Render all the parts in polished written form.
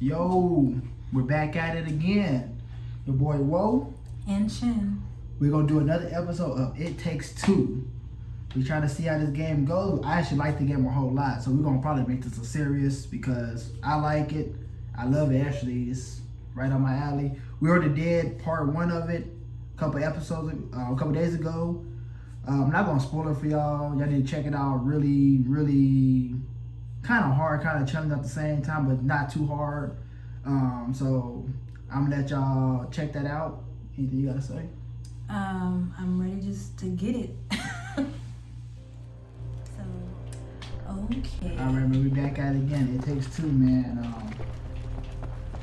Yo, we're back at it again. Your boy Woe and Shen. We're gonna do another episode of It Takes Two. We're trying to see how this game goes. I actually like the game a whole lot, so we're gonna probably make this a serious because I like it. I love it. Actually, it's right on my alley. We already did part 1 of it a couple days ago. I'm not gonna spoil it for y'all. Y'all need to check it out. Really kind of hard, kind of challenging at the same time, but not too hard. So I'm gonna let y'all check that out. Anything you gotta say? I'm ready just to get it. So, okay. All right, we back at it again. It takes 2, man.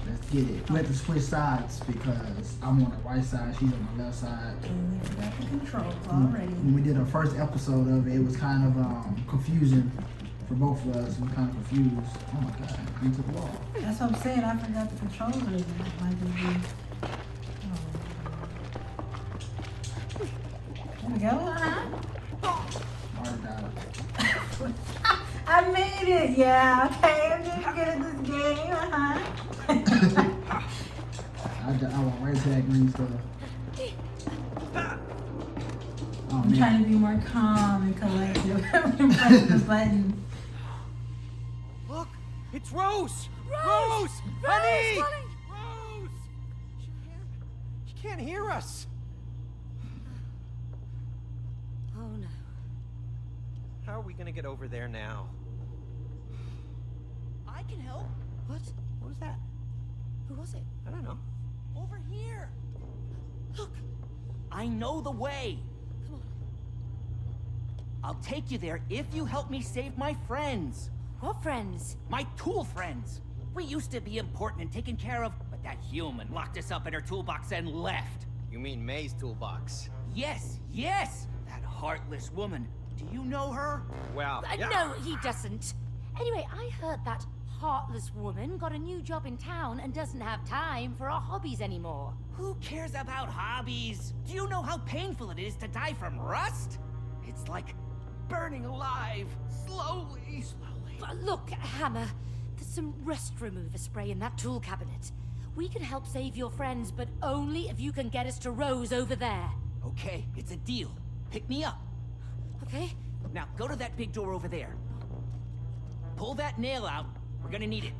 Let's get it. We have to switch sides because I'm on the right side, she's on the left side. And we forgot the controls already. When we did our first episode of it, it was kind of confusing for both of us. We were kind of confused. Oh my God, into the wall. That's what I'm saying. I forgot the controls already. Might just be. There we go. Already died. I made it. Yeah. Okay. I'm just good at this game. I went right to that green stuff. Oh, I'm trying to be more calm and collected. Press the button. Look, it's Rose. Rose, honey. darling. Rose. She can't hear us. Oh no. How are we gonna get over there now? I can help. What? What was that? Who was it? I don't know. Over here. Look. I know the way. Come on. I'll take you there if you help me save my friends. What friends? My tool friends. We used to be important and taken care of, but that human locked us up in her toolbox and left. You mean May's toolbox? Yes. That heartless woman. Do you know her? Well, yeah. No, he doesn't. Anyway, I heard that heartless woman got a new job in town and doesn't have time for our hobbies anymore. Who cares about hobbies? Do you know how painful it is to die from rust? It's like burning alive, slowly. Look, Hammer, there's some rust remover spray in that tool cabinet. We can help save your friends, but only if you can get us to Rose over there. Okay, it's a deal. Pick me up. Okay? Now, go to that big door over there. Pull that nail out. We're gonna need it.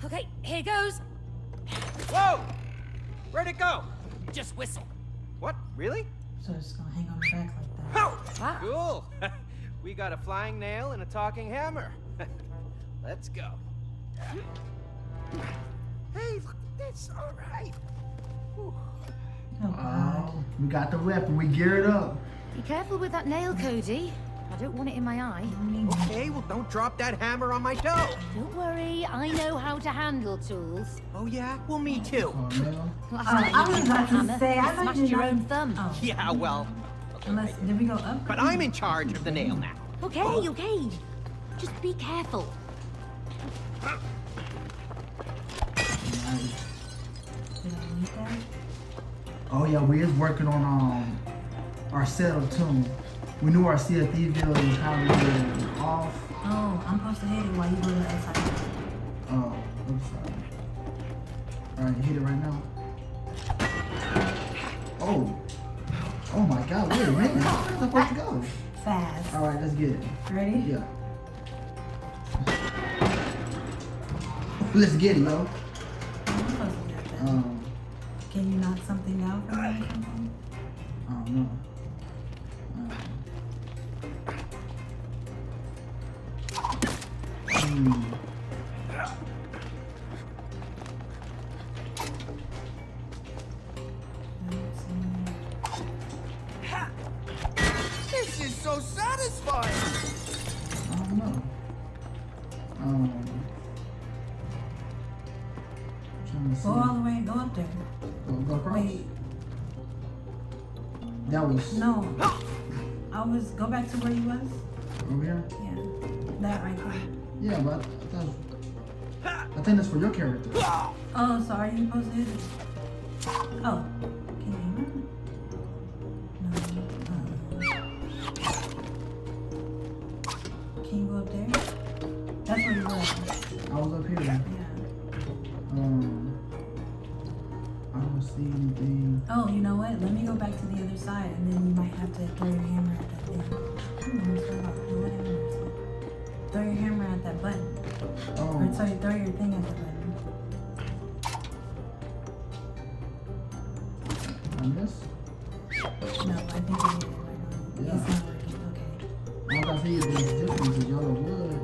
Okay, here goes. Whoa! Where'd it go? Just whistle. What? Really? So it's gonna hang on the back like that. Oh! Wow. Cool. We got a flying nail and a talking hammer. Let's go. Hey, look at this. All right. Whew. Oh God. We got the weapon. We geared up. Be careful with that nail, Cody. I don't want it in my eye. Okay, well, don't drop that hammer on my toe. Don't worry, I know how to handle tools. Oh, yeah? Well, me too. Oh no. Last I time was you about to hammer, say, I you thought smashed you your not- own thumb. Oh. Yeah, well, Unless did we go up? but I'm in charge of the nail now. Okay. Just be careful. Nice. Did I leave that? Oh yeah, we is working on our setup too. We knew our Sea of Thievery was kind of off. Oh, I'm supposed to hit it while you go to the other side. Oh, I'm sorry. Alright, hit it right now. Oh my God, wait a minute. Where's the supposed to go? Fast. Alright, let's get it. Ready? Yeah. Let's get it, yo. I'm supposed to get that. Can you knock something down for me or something? I don't know. This is so satisfying. I don't know. Trying to see. Go all the way. Go up there. Go across? Wait. That was No. Go back to where you was. over here? Yeah. That right there. Yeah, but I think that's for your character. Oh, so are you supposed to hit it? Oh. Can you hear it? No. Can you go up there? That's where you were. I was up here. Yeah. Oh, you know what? Let me go back to the other side, and then you might have to throw your hammer at that thing. Throw your hammer at that button. Oh. Or sorry, throw your thing at the button. On this? No, I think you did it right now. Yeah. It's not working. Okay. All I see is this difference is yellow wood.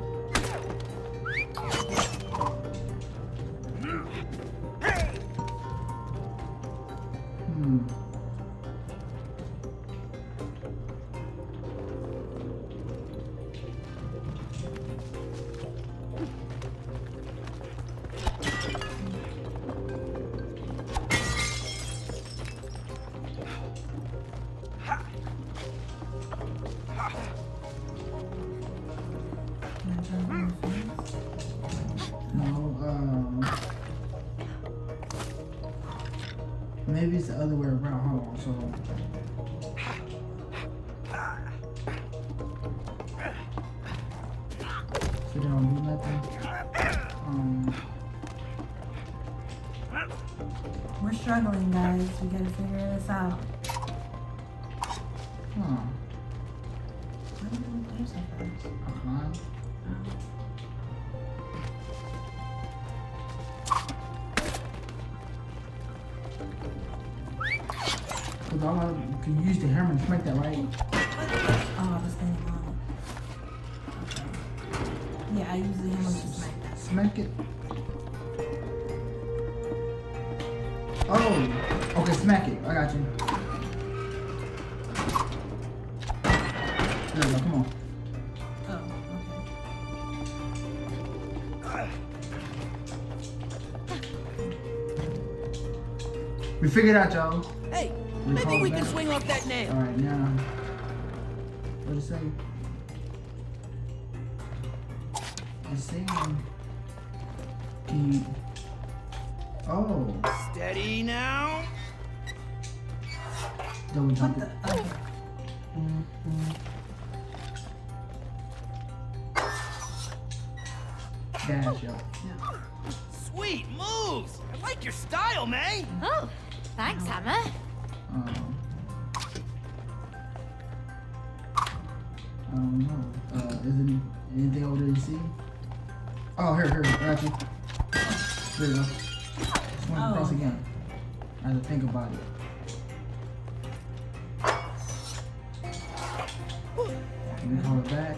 Maybe it's the other way around. Hold on. So. So they don't do nothing. We're struggling, guys. We gotta figure this out. Huh. Why did we do so fast? Because all I can use the hammer to smack that, right? Oh, I was standing on it. Okay. Yeah, I use the hammer to smack that. Smack it. Oh, okay, smack it. I got you. There we go, come on. Oh, okay. We figured it out, y'all. Hey, We maybe call we it can back. swing off that nail. Alright, now. What'd it say? It's saying. Can you. Oh, Steady now. double What jump the? it. Okay. Dash, yo. Yeah. Sweet moves. I like your style, man. Oh, thanks, Hammer. I don't know. Is it anything over there you see? Oh, here, I got you. There you go. Swing across again. I have to think about it. Let me hold it back.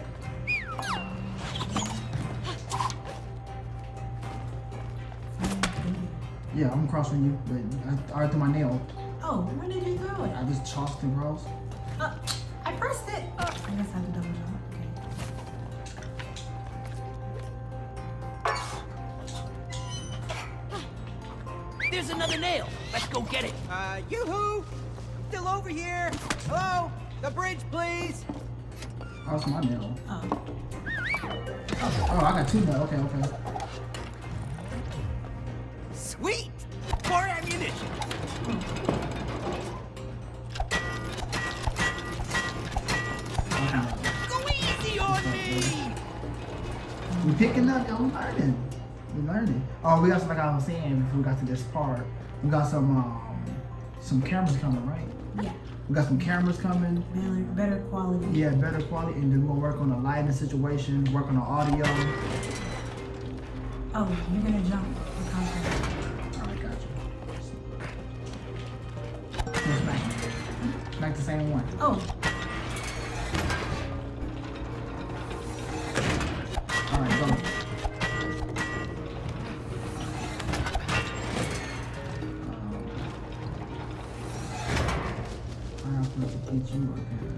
Yeah, I'm crossing you, but I threw my nail. Oh, where did you throw it? I just tossed it across. I pressed it. I guess I have to double jump. Okay. There's another nail. Let's go get it. Yoo-hoo! Still over here. Hello? The bridge, please. Oh, it's my nail. Oh. Oh, I got two nails. Okay. Sweet. More ammunition. Go easy on me. We picking up, yo. We learning. Oh, we got some, like I was saying before we got to this part. We got some cameras coming, right? Yeah. We got some cameras coming. Better quality. Yeah, better quality, and then we're gonna work on the lighting situation, work on the audio. Oh, you're gonna jump the console. Alright, got you. No, smack the same one. Oh. Alright, go. I'm supposed to get you up here.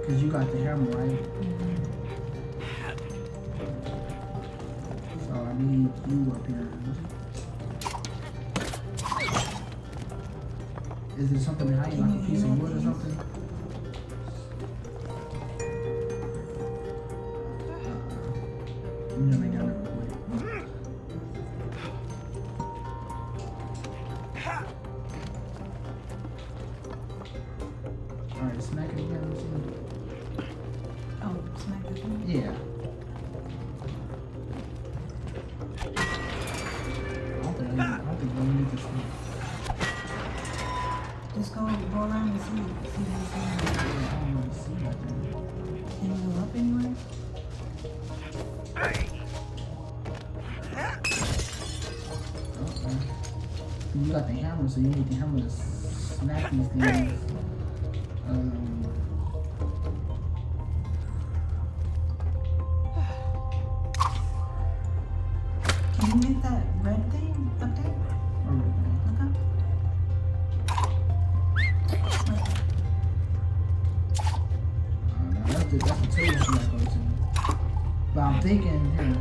Cause you got the hammer, right? So I need you up here. Is there something behind you, like a piece of wood or something? Let me make that real quick. Alright, smack it again. Let's see. Oh, smack this one. Yeah. I don't think we need to Just go around and see if you see anything. Yeah, I don't really see nothing. Can you go up anywhere? Okay. You got the hammer, so you need the hammer to snap these things. Can you get that red thing up there? Look up. That's the tool that I go to. But I'm thinking here.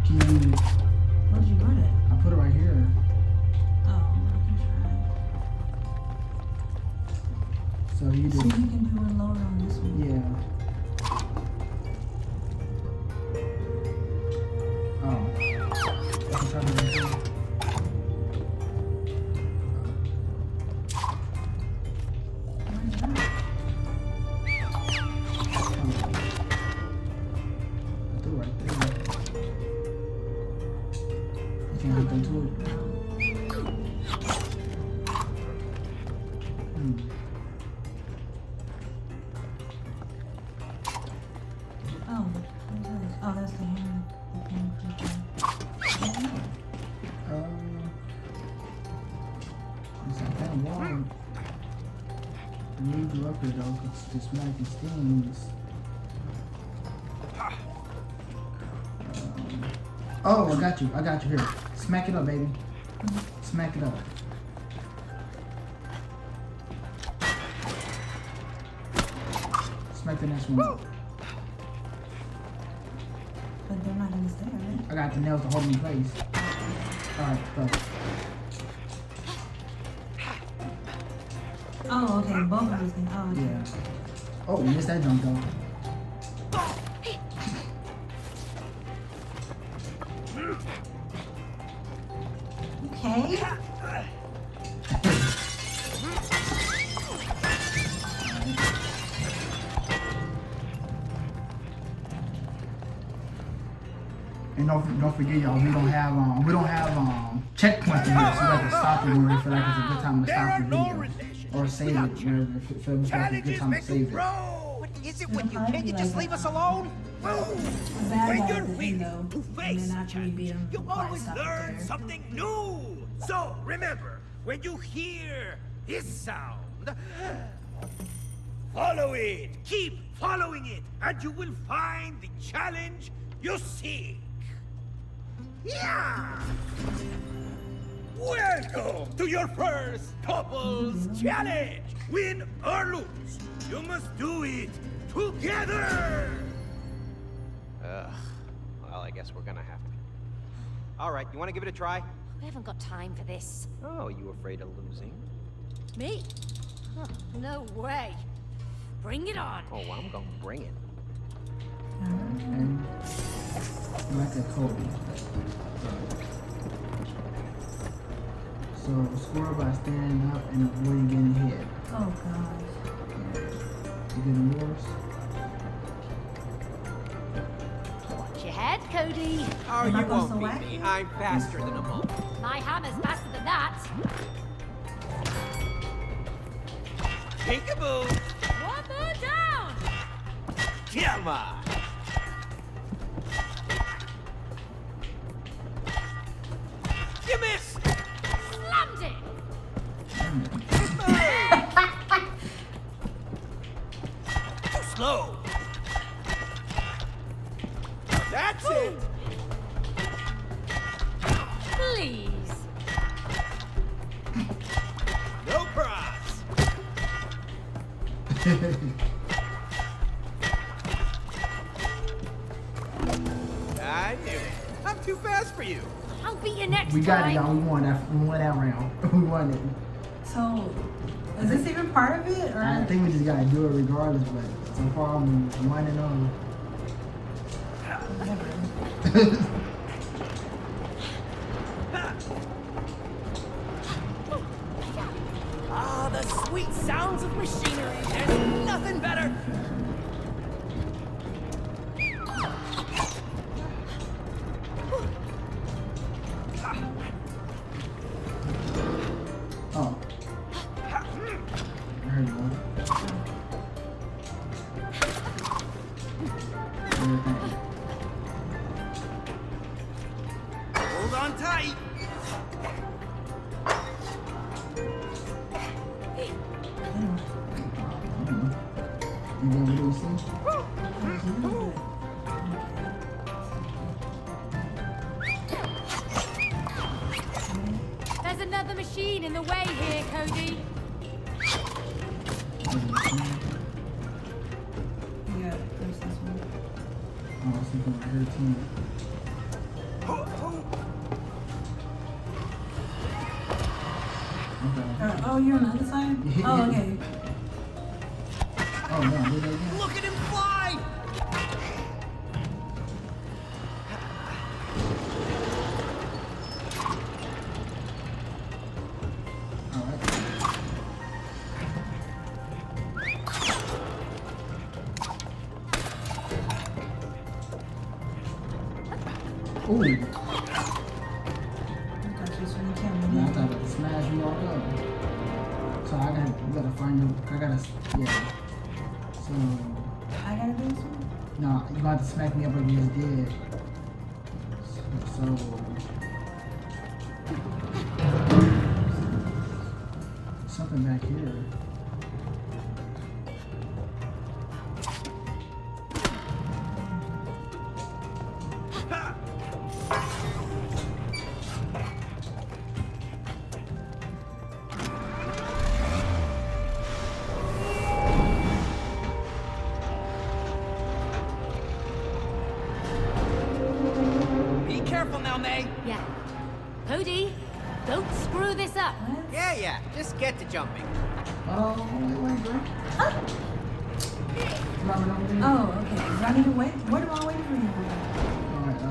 Can you? Where did you put it? I put it right here. Oh, I can try. So you See if just. you can do a load on this one. Yeah. Oh. I can try to do it. Where's that? I threw it right there. I can't hook into it. Oh, what's this? Oh, that's the hand. The thing for It's like that wall. I need you up here though, because this smack these things. Oh, I got you here. Smack it up, baby. Smack it up. Smack the next one. But they're not gonna stay, right? I got the nails to hold me in place. Alright, go. Oh, okay. Both of these things. Oh, okay. Yeah. Oh, you missed that jump though. Okay. And don't forget, y'all, we don't have checkpoints in here, so we have to stop it when we feel like it's a good time to stop the video or save it whenever it feels like it's a good time to save it. What is it with you? Can't you just leave us alone? The bad guy is the thing, though. And then after we beat him, You we'll probably always stop learn there. something new. So remember, when you hear this sound, follow it. Keep following it, and you will find the challenge you seek. Yeah! Welcome to your first couples challenge. Win or lose, you must do it together. Ugh. Well, I guess we're gonna have to. All right, you want to give it a try? We haven't got time for this. Oh, you afraid of losing? Me? Huh, no way. Bring it on. Oh, well, I'm gonna bring it. And like a Kobe. So score by standing up and avoiding getting hit. Oh, gosh. You getting yours? Watch your head, Cody. Oh, Am I you won't supposed to beat whack me. you? I'm faster than a monkey. My hammer's faster than that. Peekaboo. One more down. Come on. You missed. Slammed it. Too slow. That's it. Please. No props. I knew it. I'm too fast for you. I'll beat you next We got it, time. y'all. We won that round. We won it. So, is this even part of it? Or? I think we just gotta do it regardless, but so far I'm 1-0. Whatever. Ah, the sweet sounds of machinery. There's nothing better. everything. Hold on tight. You know what you see? There's another machine in the way here, Cody. Yeah, there's this one. Oh, something right here too. Okay. Oh, you're on the other side? Oh, okay. Oh no, do that again. Look at him fly! Alright. Ooh. I thought you was trying to kill me. Now I thought I could smash you all up. So we gotta find you. Yeah. So, I gotta do this one? no, you got to smack me up like you just did. So, something back here. Be careful now, May. Yeah. Cody, don't screw this up. What? Yeah, just get to jumping. Oh, wait, bro. Robert, over there. Oh, okay. Do I need to wait? What am I waiting for you for? Alright,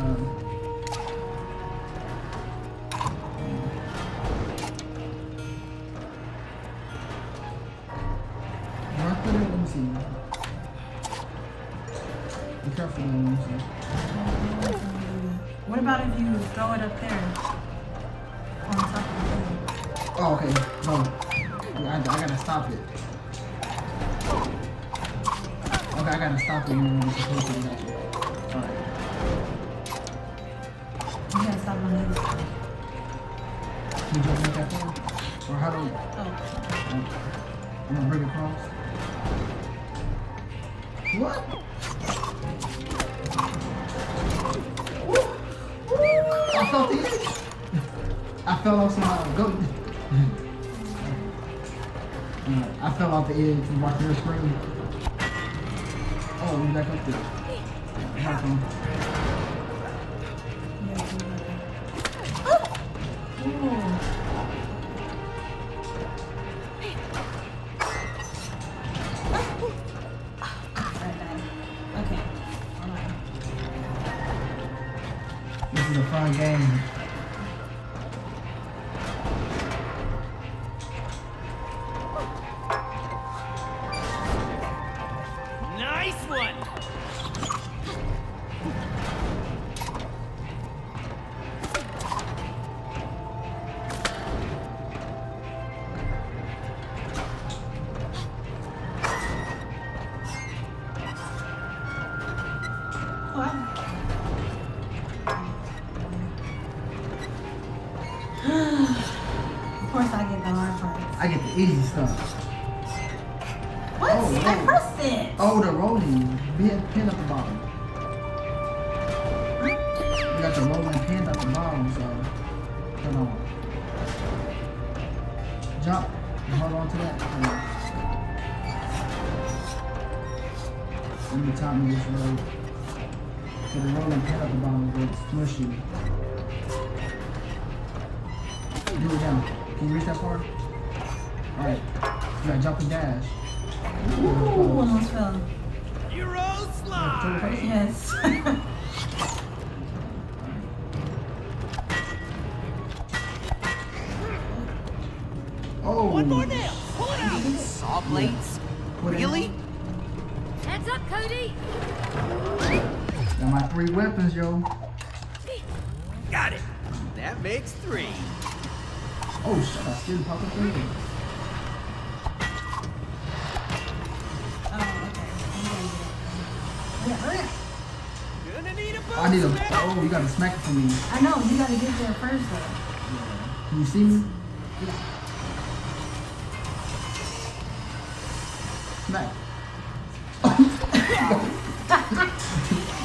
right there, let me see. Be careful, let me see. What about if you throw it up there? On top of the thing? Oh, okay. No. I gotta stop it. Okay, I gotta stop it when it's supposed to. Got you. Alright. You gotta stop on the other side. Can you just make that for? Or how do Oh. I'm gonna bring it across. What? I felt the edge. I fell off somehow. Go. I fell off the edge from watching your screen. Oh, you back up there. Hop on. Okay. Alright. This is a fun game. Nice one! Of course I get the hard parts. I get the easy stuff. What? Oh, I no. pressed it. Oh, the rolling. Pin at the bottom. You got the rolling pin at the bottom, so hold on. Jump and hold on to that. Hold on. Let me top me this road. So the rolling pin at the bottom is what's smushy. Do it down. Can you reach that far? Alright. You gotta jump and dash. Ooh, almost fell. Euro slide! Yes. Oh! One more nail! Pull it out! Saw blades? Put it Really? in. Heads up, Cody. Got my 3 weapons, yo. Got it! That makes 3. Oh shit, I still pop up there. Oh, okay. Yeah, hurry up. Gonna need a boost, I need a. man. Oh, you gotta smack it for me. I know, you gotta get there first though. Yeah. Can you see me? Smack.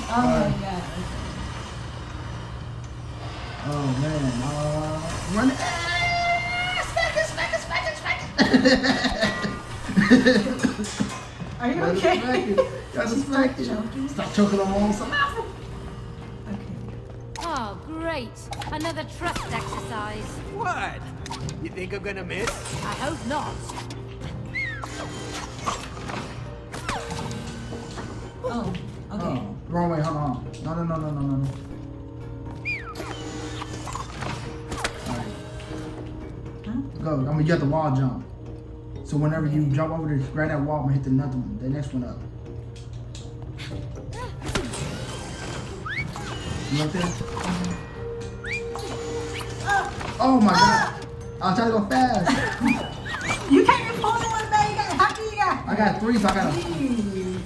Oh my god. Oh man. Run it. Smack it. Are you okay? Gotta smack it. Choking? Stop choking on some apple. Okay. Oh, great. Another trust exercise. What? You think I'm gonna miss? I hope not. Oh, okay. Oh, wrong way. Hold on. No. Alright. Huh? Go. I'm gonna get the wall jump. So whenever you jump over there, grab that wall and hit the next one up. You up there? Oh my god! I was trying to go fast. You can't even pull the one back. How can you got? I got 3, so I gotta. Jeez.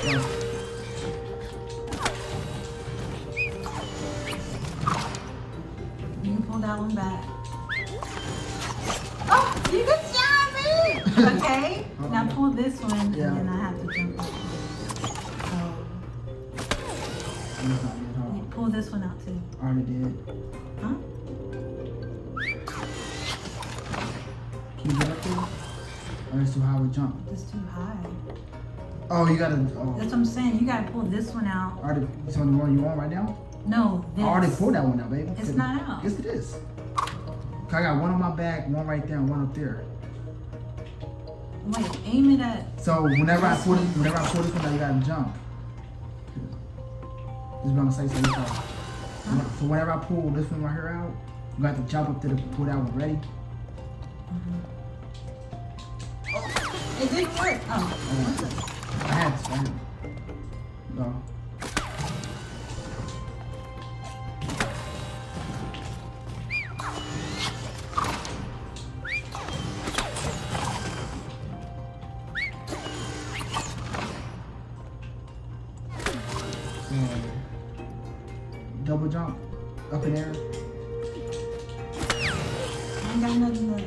Yeah. You can pull that one back. Oh, you can shine me! Okay. Now pull this one, Yeah. and then I have to jump up. So, That's not good, hold you on. pull this one out too. I already did. Huh? Can you get up there? Or it's too high of a jump? It's too high. Oh, you gotta. Oh. That's what I'm saying. You gotta pull this one out. Already, it's on the one you on right now? No, I this. already pulled that one out, baby. It's not out. Yes, it is. I got one on my back, one right there, and one up there. Wait, aim it at. So whenever I pull this one out, you gotta jump. Just gonna say so. So whenever I pull this one right here out, you got to jump up to pull that one. Ready? It didn't work. Oh, I had to. Go. Double jump up in there. I ain't got nothing to.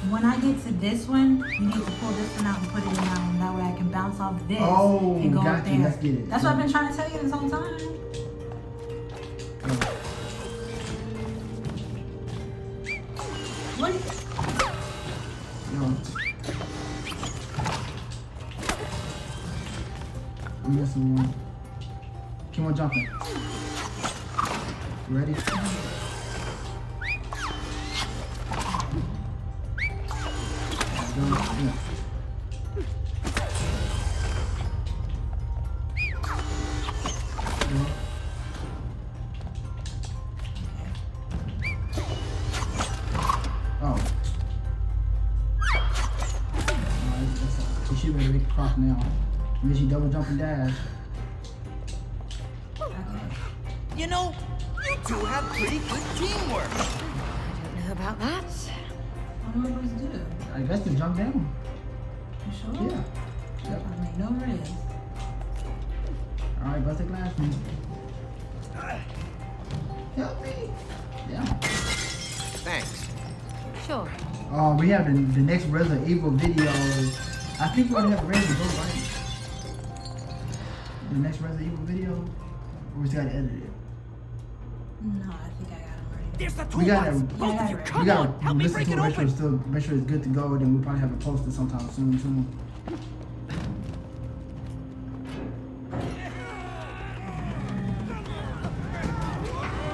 When I get to this one, you need to pull this one out and put it in that one. That way I can bounce off this Oh, and go up got you. there. Let's get it. That's what I've been trying to tell you this whole time. What? No. I'm missing one. Keep on jumping. Ready? Go. Yeah. Go. Oh. You should be able to make a crop now. Unless you double jump and dash. You know, you two have pretty good teamwork. I don't know about that. What am I supposed to do? I guess to jump down. You sure? Yeah. Yep. I make no risk. Alright, bust the glass for me. Help me. Yeah. Thanks. Sure. We have the next Resident Evil video. I think we already have ready to go, right? The next Resident Evil video? Or we still gotta edit it? No, I think I got it ready. There's the We gotta- toolbox. Both of you, We come We gotta on. Help me listen break to it it, open. make sure it's good to go, then we'll probably have it posted sometime soon too.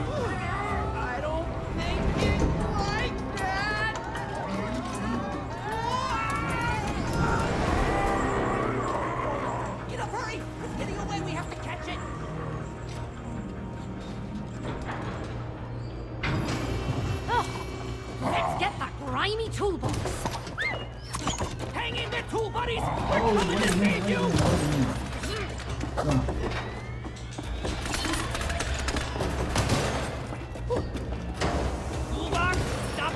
I don't think it's like that. Get up, hurry! It's getting away. We have to catch it. Let's get that grimy toolbox. Hang in there, tool buddies. Oh, We're coming wait to a minute, save you. Go. Toolbox, stop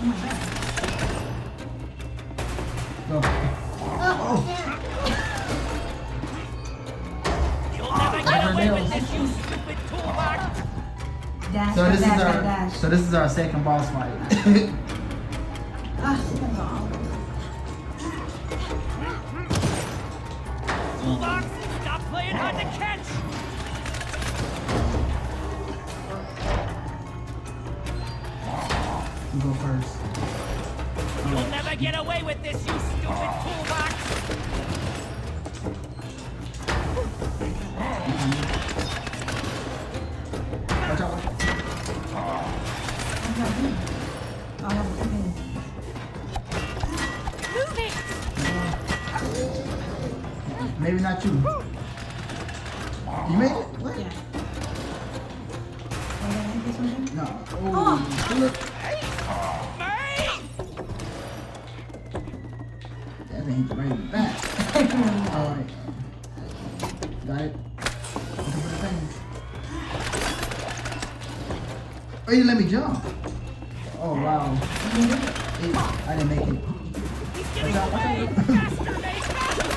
Oh my god. Go. You'll never get away with this, you stupid toolbox! Dash, So this dash, is our dash. so this is our second boss fight. Ah, Toolbox, stop playing hard to catch! You go first. You'll never get away with this, you stupid toolbox! Watch out. Move it! Maybe not you. You made it? What? yeah. Oh, did I hit this one? No. Oh. Oh. Look. Mate! That thing hit you right in the back. Alright. Got it. Looking for the things. Oh, you let me jump. Oh, wow. I didn't make it. He's getting Watch out, away! watch out. Faster, mate, faster!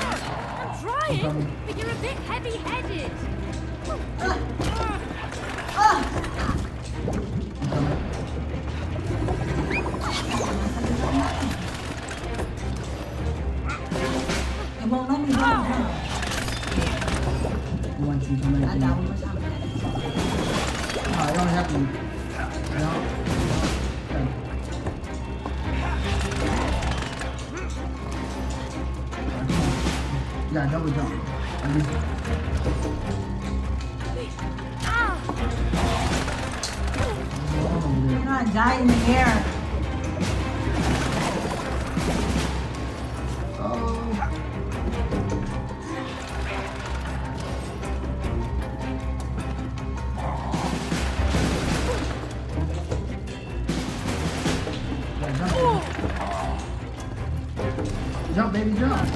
I'm trying, coming. but you're a bit heavy-headed. I'm coming. It won't let me go. You want to come in? I died one more time. No, you don't have to. No. Yeah, double jump. You're not dying in the air. Jump, baby, jump.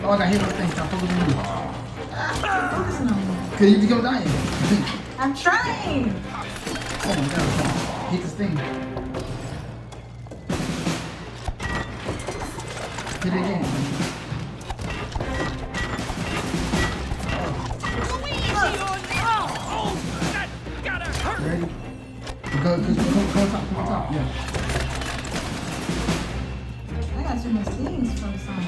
Oh, I got hit with the thing. Stop focusing on you. Focusing on me. Cause you become dying. I'm trying. Oh my god. Hit this thing. Hit it again. Oh, that gotta hurt! Ready? Go on top. Yeah. I got too much things for some.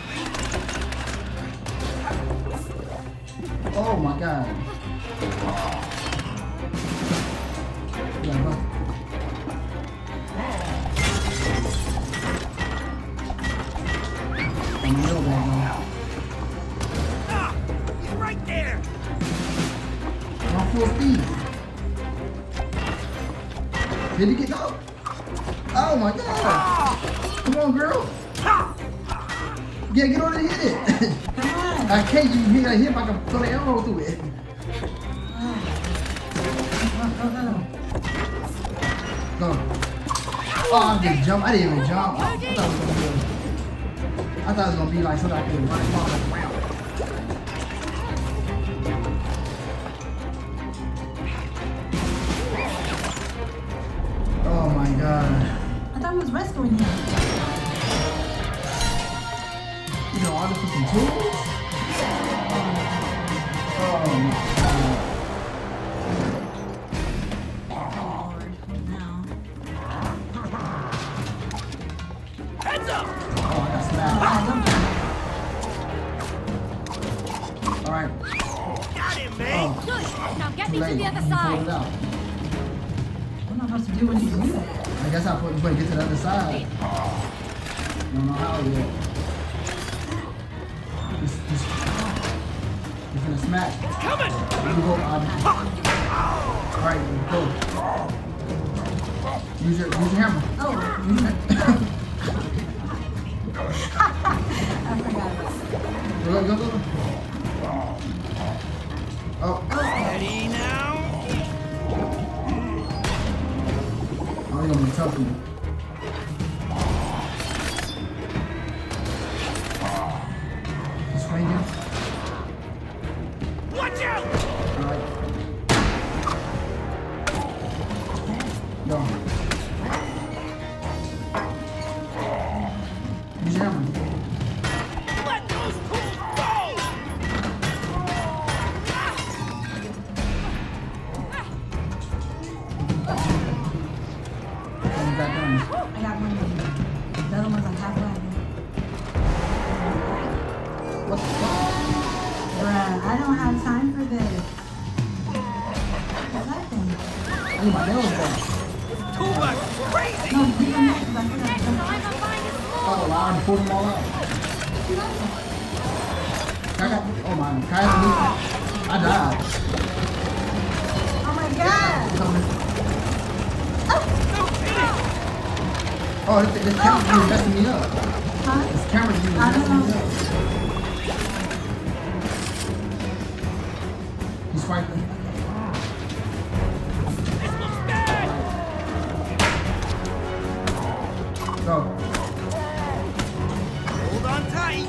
Oh my god. Yeah, go. I'm real bad now. Ah, he's right there! I'm on full speed. Did he get out? Oh my god. Come on, girl. Yeah, get on and hit it. Come on. I can't. You gotta hit if I can throw the arrow through it. Go. Oh, I just jumped. I didn't even jump. I thought it was gonna be like something I could run across like wow. Oh my god. I thought we was rescuing him. You know, all this for some tools? Oh my god. Lord, now. Heads up! Oh, I got smacked. Alright. Got him, mate! Oh, Good. Now get too me to late. the other You pulled it side. out. What am I supposed to do when you do that? I guess I put you get to the other side. Don't know how yet. You're gonna smack. It's coming! You go, alright, go. Use your hammer. Oh, Use it. I forgot about that. Go. Oh, Ready now? oh, you're gonna be tough for me. your hammer. Let those tools go! Come back down. I got one. The other one's like half left. What the fuck? Bruh, I don't have time for this. What's that thing? I need my nails back. Toolbox is crazy! No, you don't have to. I forgot to jump. Oh, I already pulled them all out. I got, oh my, can I have a new? I died. Oh my god! Oh, this camera's really messing me up. Huh? This camera's really I don't messing me know. up. He's swiping. This looks bad! Go. Hold on tight!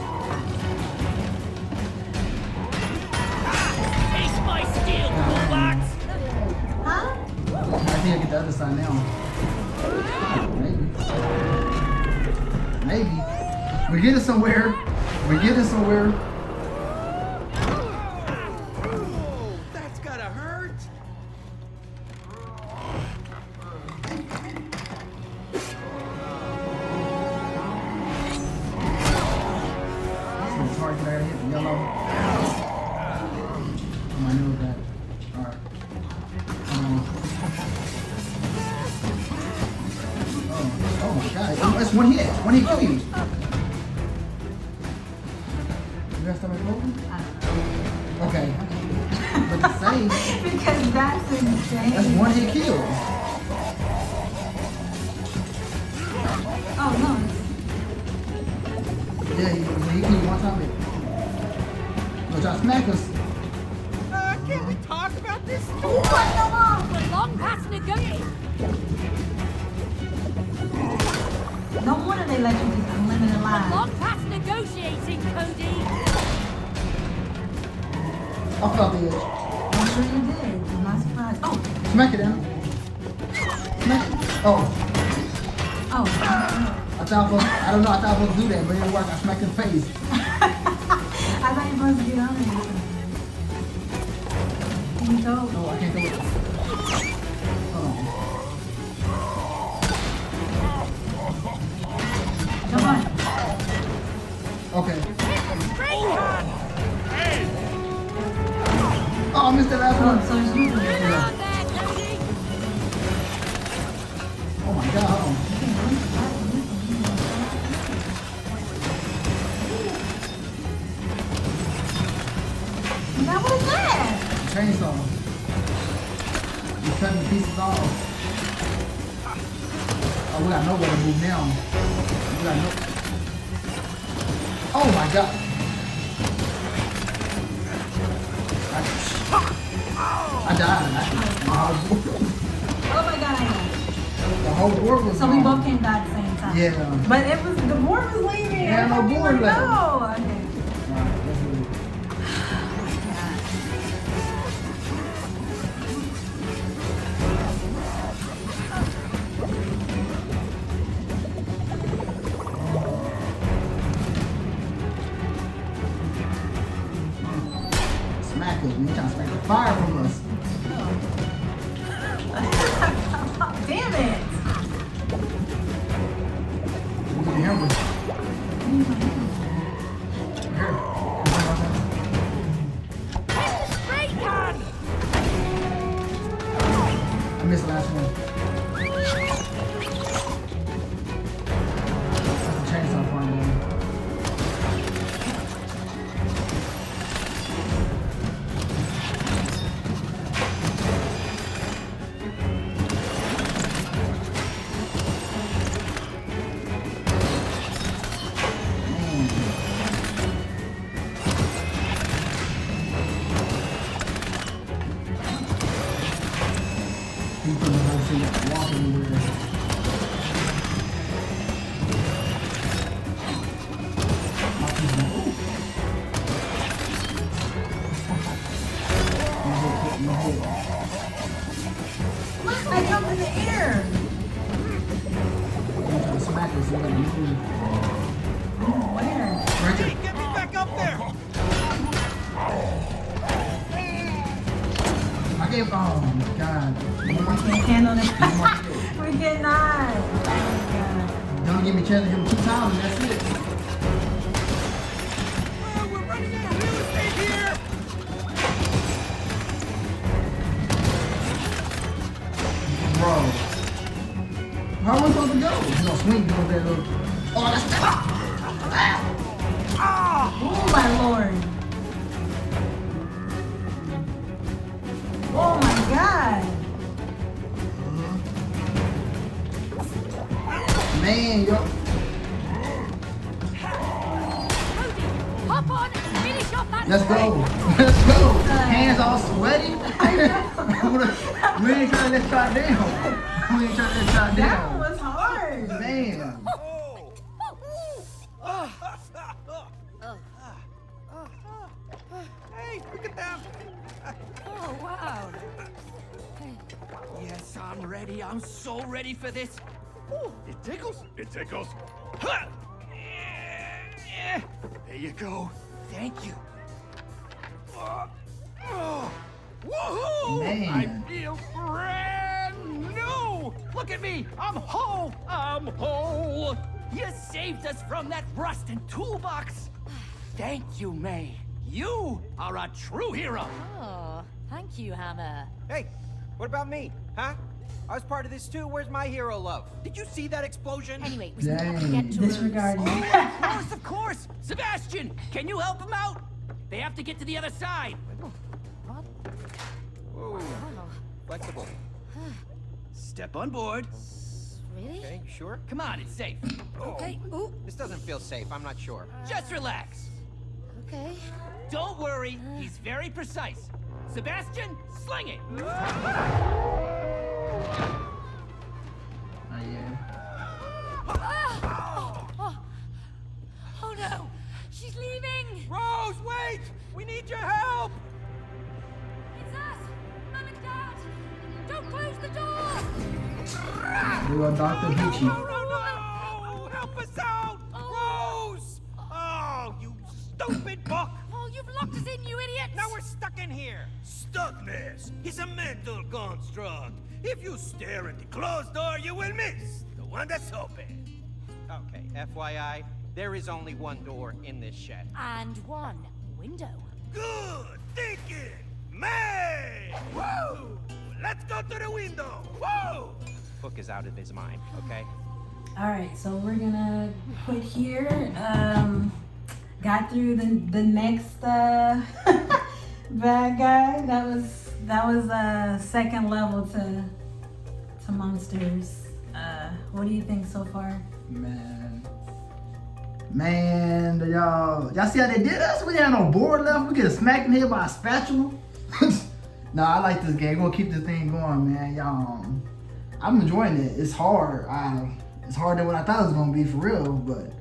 Taste my steel, Toolbox! Huh? I think I get the other side now. Maybe. Maybe. We're getting somewhere. We're getting somewhere. Oh, that's gotta hurt! It's hard to get out of here. Yellow. Oh, I know that. Alright. Oh my god. That's one hit. One hit kill you. You got stomach open? Okay. But the same. Because that's insane. That's one hit kill. Oh no. Yeah, he kill you one time. Go try to smack us. Can we talk about this? What the fuck? We're long past negotiating. No wonder they let you just unlimited lives. Long past negotiating, Cody. I felt the edge. I'm sure you did. I'm not surprised. Oh, Smack it down. Smack it. Oh. oh. I thought I was, I don't know, I thought I was supposed to do that, but it didn't work. I smacked his face. I thought you were supposed to get on there. Can you go? No, I can't do it. Hold on. Come on. Okay. Oh, I missed that last Oh, one. so it's you. Yeah. Oh my god, hold on. Now what is that? Chainsaw. You're cutting the pieces off. Oh, we got nowhere to move now. We got no. Oh my god. I died. Oh my god. The whole board was So we gone. both came die at the same time. Yeah. But it was, the board was leaving. Yeah, no Everybody board was left. like, no. Okay. Alright, let's do it. Smack us, man. You're trying to smack the fire from us. Damn it. We need a hammer. Here. Straight gun! I missed the last one. That's a chainsaw farm, man. He put the whole thing walking over there. My people, ooh. No hit. What? I jumped in the air. I'm trying to smack us, so we gotta move. can't. Oh my god. We can't handle this. We cannot. Oh Don't give me a chance to give him 2 times and that's it. Oh, we're running out of real estate here. Bro. How am I supposed to go? He's gonna swing over there. Oh, that's. Oh my lord. Oh my god. Man, yo. Hop on and finish off that Let's spray. go. Let's go. Hands all sweaty. We ain't trying to let y'all down. We ain't trying to let y'all That down. one was hard. Man. Hey, look at them. Oh, wow. Yes, I'm ready. I'm so ready for this. Ooh, it tickles. It tickles. Ha! There you go. Thank you. Woohoo! Man. I feel brand new. Look at me. I'm whole. I'm whole. You saved us from that rust and toolbox. Thank you, May. You are a true hero. Oh, thank you, Hammer. Hey, what about me? Huh? I was part of this too. Where's my hero love? Did you see that explosion? Anyway, we still have to Dang. get to Disregarding. Of course. Sebastian, can you help him out? They have to get to the other side. What? Whoa. Oh, Flexible. Step on board. really? Okay, you sure? Come on, it's safe. Okay. Ooh. This doesn't feel safe. I'm not sure. Just relax. Okay. Don't worry, he's very precise. Sebastian, sling it. Oh, yeah. Oh no! She's leaving! Rose, wait! We need your help. It's us! Mum and Dad! Don't close the door! We are Dr. Peachy. No! Help us out! Rose! Oh, you stupid buck! Oh, you've locked us in, you idiots! Now we're stuck in here. Stuckness is a mental construct. If you stare at the closed door, you will miss the one that's open. Okay, FYI, there is only one door in this shed. And one window. Good thinking, May! Woo! Let's go to the window. Woo! Hook is out of his mind, okay? All right, so we're gonna quit here. Got through the next bad guy. That was second level to monsters. What do you think so far? Man, y'all see how they did us? We had no board left. We get smacked in the head by a spatula. Nah, I like this game. We're gonna keep this thing going, man. Y'all, I'm enjoying it. It's hard. It's harder than what I thought it was gonna be for real, but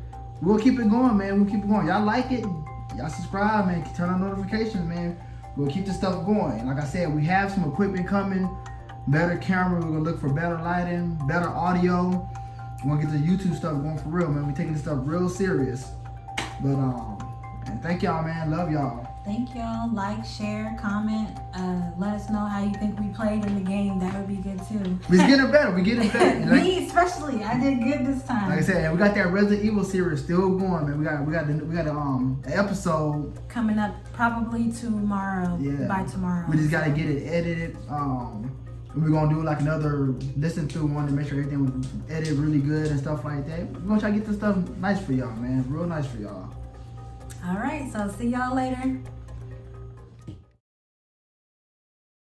we'll keep it going, man. We'll keep it going. Y'all like it? Y'all subscribe, man. Turn on notifications, man. We'll keep this stuff going. Like I said, we have some equipment coming. Better camera. We're gonna look for better lighting, better audio. We're gonna get the YouTube stuff going for real, man. We're taking this stuff real serious. But and thank y'all, man. Love y'all. Thank y'all. Like, share, comment. Let us know how you think we played in the game. That would be good too. We're getting better. We're getting better. Like, Me especially. I did good this time. like I said, we got that Resident Evil series still going, man. We got the episode Coming up probably tomorrow. Yeah. By tomorrow. We just gotta get it edited. We're gonna do like another listen through one to make sure everything was edited really good and stuff like that. We're gonna try to get this stuff nice for y'all, man. Real nice for y'all. All right. So see y'all later.